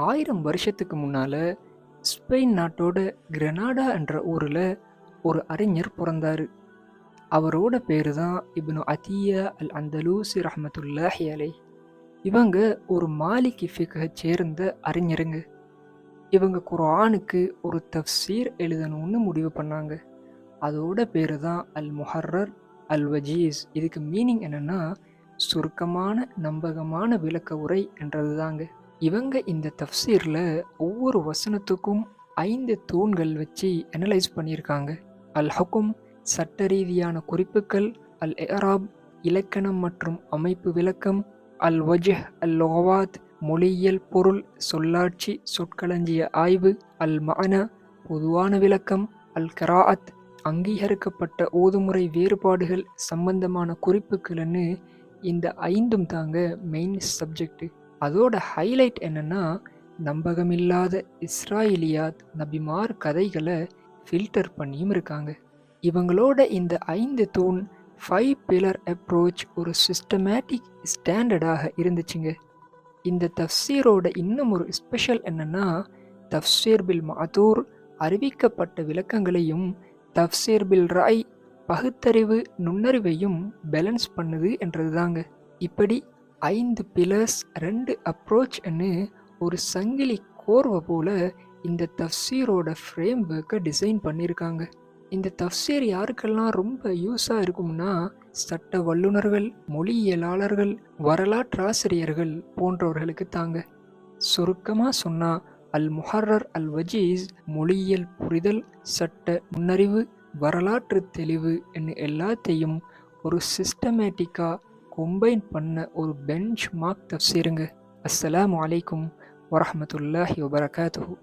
1000 வருஷத்துக்கு முன்னால ஸ்பெயின் நாட்டோட கிரனாடா என்ற ஊர்ல ஒரு அறிஞர் பிறந்தாரு. அவரோட பேரு தான் இப்னு அத்தியா அல் அந்தலூசி ரஹ்மத்துல்லாஹி அலைஹ். இவங்க ஒரு மாலிகி ஃபிக்ஹை சேர்ந்த அறிஞருங்க. இவங்க குர்ஆனுக்கு ஒரு தஃப்சீர் எழுதணும்னு முடிவு பண்ணாங்க. அதோட பேரு தான் அல் முஹர்ரர் அல் வஜீஸ். இதுக்கு மீனிங் என்னன்னா சுருக்கமான நம்பகமான விளக்க உரை என்றது தாங்க. இவங்க இந்த தஃப்சீர்ல ஒவ்வொரு வசனத்துக்கும் 5 தூண்கள் வச்சு அனலைஸ் பண்ணியிருக்காங்க. அல் ஹுக்கும் சட்ட ரீதியான குறிப்புகள், அல் இஅராப் இலக்கணம் மற்றும் அமைப்பு விளக்கம், அல் வஜ்ஹ் அல் லுகவாத் மொழியியல் பொருள் சொல்லாட்சி சொற்களஞ்சிய ஆய்வு, அல் மஅனா பொதுவான விளக்கம், அல் கிராஅத் அங்கீகரிக்கப்பட்ட ஓதுமுறை வேறுபாடுகள் சம்பந்தமான குறிப்புகள்னு இந்த 5ம் தாங்க மெயின் சப்ஜெக்ட். அதோட ஹைலைட் என்னன்னா நம்பகமில்லாத இஸ்ராயிலியாத் நபிமார் கதைகளை ஃபில்டர் பண்ணியும் இருக்காங்க. இவங்களோட இந்த 5 தூண் 5 பில்லர் அப்ரோச் ஒரு சிஸ்டமேட்டிக் ஸ்டாண்டர்டாக இருந்துச்சுங்க. இந்த தஃப்சீரோட இன்னும் ஒரு ஸ்பெஷல் என்னன்னா தஃப்சீர் பில் மஅதூர் அறிவிக்கப்பட்ட விளக்கங்களையும் தஃப்சீர் பில் ராய் பகுத்தறிவு நுண்ணறிவையும் பேலன்ஸ் பண்ணுது என்றதுதாங்க. இப்படி 5 பில்லர்ஸ் 2 அப்ரோச்னு ஒரு சங்கிலி கோர்வை போல இந்த தஃப்சீரோட ஃப்ரேம் ஒர்க்கை டிசைன் பண்ணியிருக்காங்க. இந்த தஃப்சீர் யாருக்கெல்லாம் ரொம்ப யூஸாக இருக்கும்னா சட்ட வல்லுநர்கள், மொழியியலாளர்கள், வரலாற்றாசிரியர்கள் போன்றவர்களுக்கு தாங்க. சுருக்கமாக சொன்னால் அல் முஹர்ரர் அல் வஜீஸ் மொழியியல் புரிதல், சட்ட நுண்ணறிவு, வரலாற்று தெளிவு என்ன எல்லாத்தையும் ஒரு சிஸ்டமேட்டிக்காக கொம்பைன் பண்ண ஒரு பெஞ்ச் மார்க் தஃப்சீருங்க. அஸ்ஸலாமு அலைக்கும் வரஹ்மத்துல்லாஹி வபரகாத்துஹு.